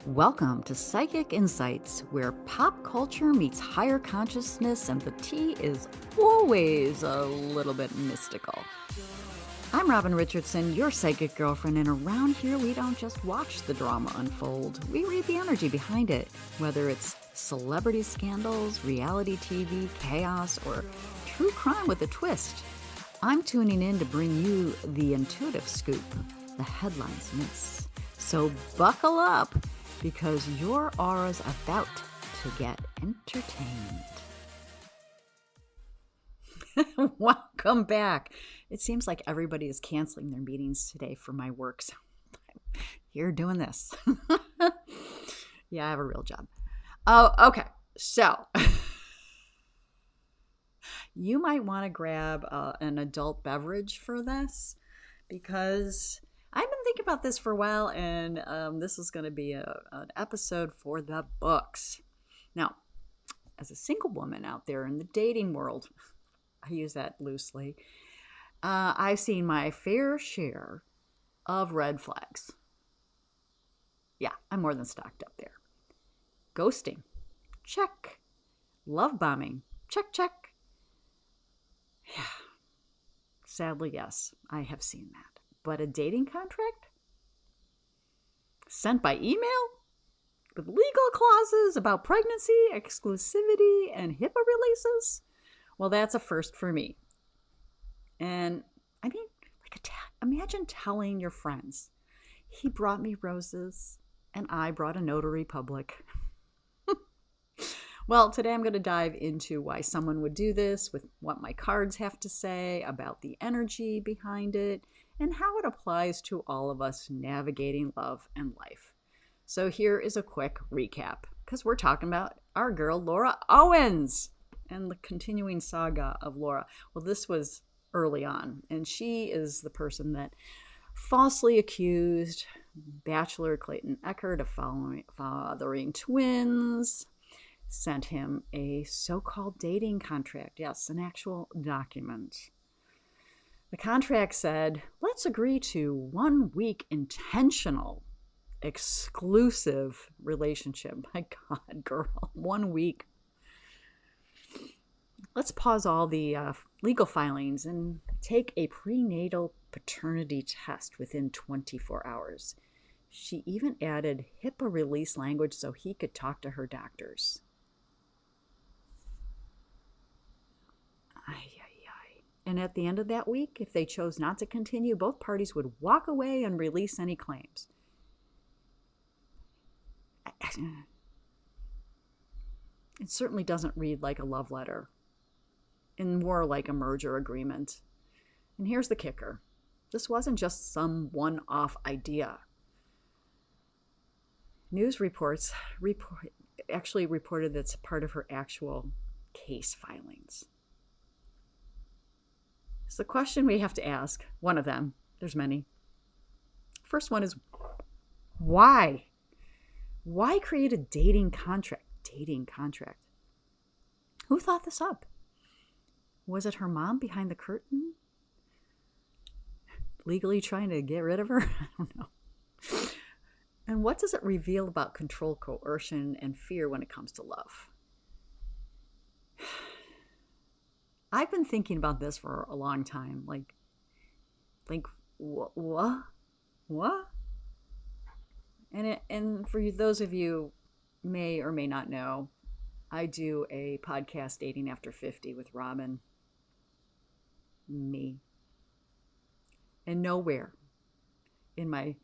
Welcome to Psychic Insights, where pop culture meets higher consciousness and the tea is always a little bit mystical. I'm Robin Richardson, your psychic girlfriend, and around here we don't just watch the drama unfold, we read the energy behind it, whether it's celebrity scandals, reality TV, chaos, or true crime with a twist. I'm tuning in to bring you the intuitive scoop the headlines miss. So buckle up, because your aura's about to get entertained. Welcome back. It seems like everybody is canceling their meetings today for my work, so I'm here doing this. Yeah, I have a real job. Oh, okay. So you might want to grab an adult beverage for this, because I've been thinking about this for a while, and this is going to be an episode for the books. Now, as a single woman out there in the dating world, I use that loosely, I've seen my fair share of red flags. Yeah, I'm more than stocked up there. Ghosting, check. Love bombing, check, check. Yeah, sadly, yes, I have seen that. But a dating contract? Sent by email? With legal clauses about pregnancy, exclusivity, and HIPAA releases? Well, that's a first for me. And I mean, imagine telling your friends, he brought me roses and I brought a notary public. Well, today I'm going to dive into why someone would do this, with what my cards have to say about the energy behind it, and how it applies to all of us navigating love and life. So here is a quick recap, because we're talking about our girl Laura Owens and the continuing saga of Laura. Well, this was early on, and she is the person that falsely accused Bachelor Clayton Echard of fathering twins, sent him a so-called dating contract. Yes, an actual document. The contract said, let's agree to 1 week intentional, exclusive relationship. My God, girl, 1 week. Let's pause all the legal filings and take a prenatal paternity test within 24 hours. She even added HIPAA release language so he could talk to her doctors. And at the end of that week, if they chose not to continue, both parties would walk away and release any claims. It certainly doesn't read like a love letter, and more like a merger agreement. And here's the kicker. This wasn't just some one-off idea. News reports actually reported that's part of her actual case filings. So the question we have to ask, one of them, there's many. First one is, why? Why create a dating contract? Dating contract. Who thought this up? Was it her mom behind the curtain? Legally trying to get rid of her? I don't know. And what does it reveal about control, coercion, and fear when it comes to love? I've been thinking about this for a long time. Like, what? And for those of you may or may not know, I do a podcast, Dating After 50, with Robin. Me. And nowhere in my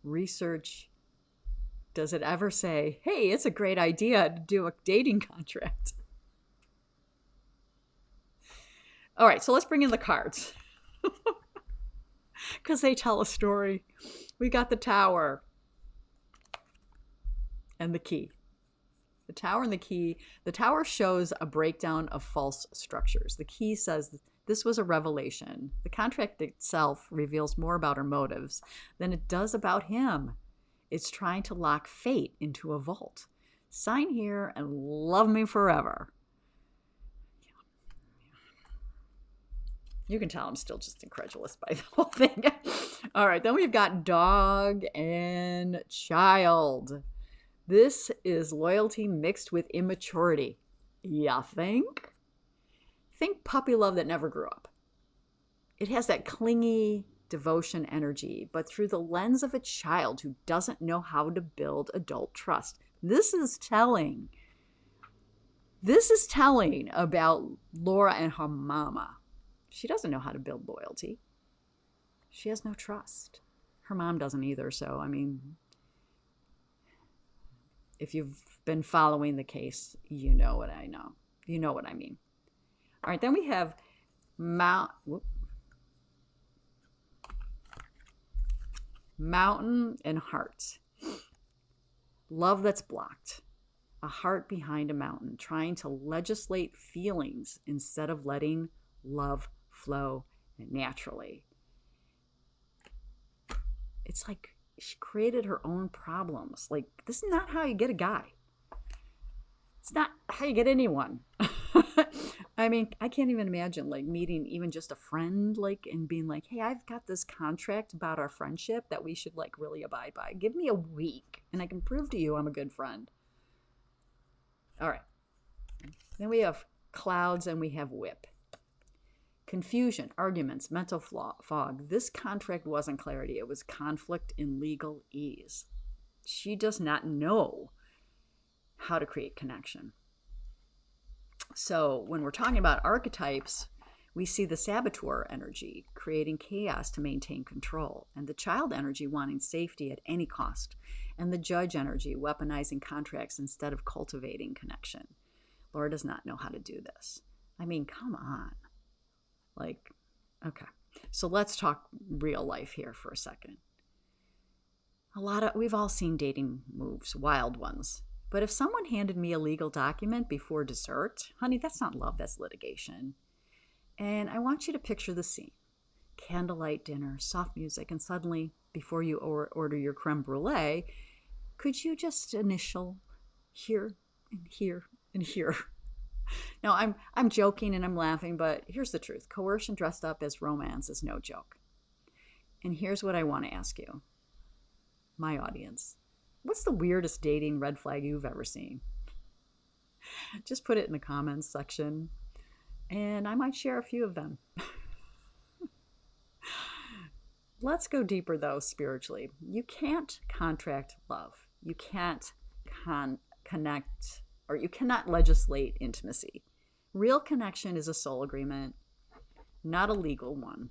research does it ever say, hey, it's a great idea to do a dating contract. All right, so let's bring in the cards, because they tell a story. We got the Tower and the Key. The Tower and the Key. The Tower shows a breakdown of false structures. The Key says this was a revelation. The contract itself reveals more about her motives than it does about him. It's trying to lock fate into a vault. Sign here and love me forever. You can tell I'm still just incredulous by the whole thing. All right, then we've got Dog and Child. This is loyalty mixed with immaturity. Ya think? Think puppy love that never grew up. It has that clingy devotion energy, but through the lens of a child who doesn't know how to build adult trust. This is telling. This is telling about Laura and her mama. She doesn't know how to build loyalty. She has no trust. Her mom doesn't either. So, I mean, if you've been following the case, you know what I know. You know what I mean. All right, then we have Mountain and Heart. Love that's blocked. A heart behind a mountain, trying to legislate feelings instead of letting love flow naturally. It's like she created her own problems. Like, this is not how you get a guy. It's not how you get anyone. I mean, I can't even imagine like meeting even just a friend, like, and being like, hey, I've got this contract about our friendship that we should like really abide by. Give me a week and I can prove to you I'm a good friend. All right. Then we have Clouds and we have Whip. Confusion, arguments, mental fog. This contract wasn't clarity. It was conflict in legal ease. She does not know how to create connection. So when we're talking about archetypes, we see the saboteur energy creating chaos to maintain control, and the child energy wanting safety at any cost, and the judge energy weaponizing contracts instead of cultivating connection. Laura does not know how to do this. I mean, come on. Like, okay. So let's talk real life here for a second. We've all seen dating moves, wild ones. But if someone handed me a legal document before dessert, honey, that's not love, that's litigation. And I want you to picture the scene. Candlelight dinner, soft music, and suddenly, before you order your creme brulee, could you just initial here and here and here? Now, I'm joking and I'm laughing, but here's the truth. Coercion dressed up as romance is no joke. And here's what I want to ask you, my audience. What's the weirdest dating red flag you've ever seen? Just put it in the comments section, and I might share a few of them. Let's go deeper, though, spiritually. You can't contract love. You can't connect, or you cannot legislate intimacy. Real connection is a soul agreement, not a legal one.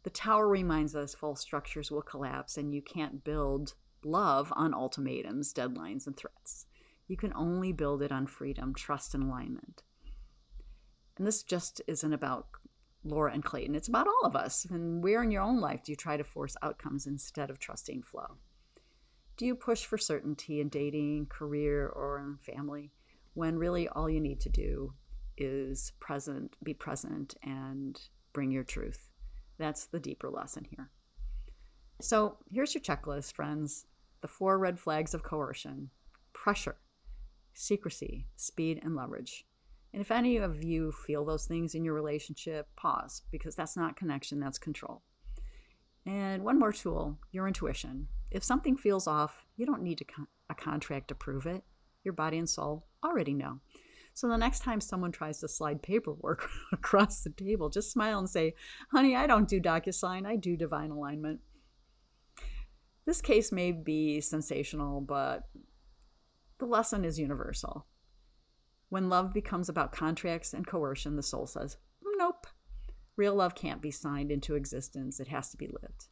The Tower reminds us false structures will collapse, and you can't build love on ultimatums, deadlines, and threats. You can only build it on freedom, trust, and alignment. And this just isn't about Laura and Clayton. It's about all of us. And where in your own life do you try to force outcomes instead of trusting flow? Do you push for certainty in dating, career, or in family, when really all you need to do is be present, and bring your truth? That's the deeper lesson here. So here's your checklist, friends. The 4 red flags of coercion: pressure, secrecy, speed, and leverage. And if any of you feel those things in your relationship, pause, because that's not connection, that's control. And one more tool, your intuition. If something feels off, you don't need a contract to prove it. Your body and soul already know. So the next time someone tries to slide paperwork across the table, just smile and say, honey, I don't do DocuSign, I do divine alignment. This case may be sensational, but the lesson is universal. When love becomes about contracts and coercion, the soul says, nope. Real love can't be signed into existence. It has to be lived.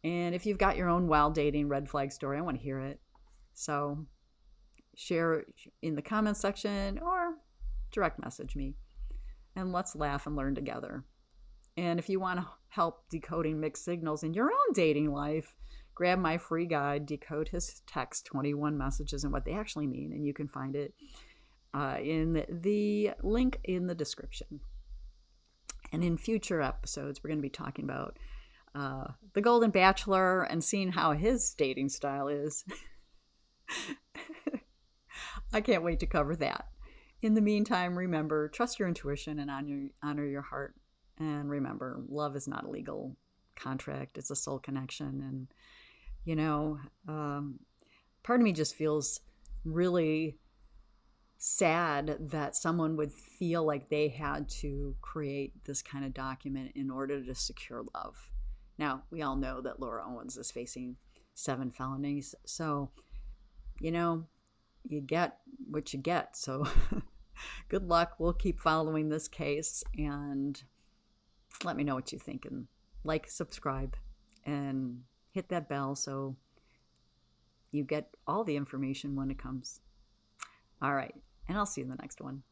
And if you've got your own wild dating red flag story, I want to hear it. So share in the comments section or direct message me. And let's laugh and learn together. And if you want to help decoding mixed signals in your own dating life, grab my free guide, Decode His Text 21 Messages and What They Actually Mean. And you can find it in the link in the description. And in future episodes, we're going to be talking about the Golden Bachelor and seeing how his dating style is. I can't wait to cover that. In the meantime, remember, trust your intuition and honor your heart. And remember, love is not a legal contract. It's a soul connection. And, part of me just feels really sad that someone would feel like they had to create this kind of document in order to secure love. Now, we all know that Laura Owens is facing 7 felonies. So, you get what you get. So good luck. We'll keep following this case, and let me know what you think, and like, subscribe, and hit that bell so you get all the information when it comes. All right, and I'll see you in the next one.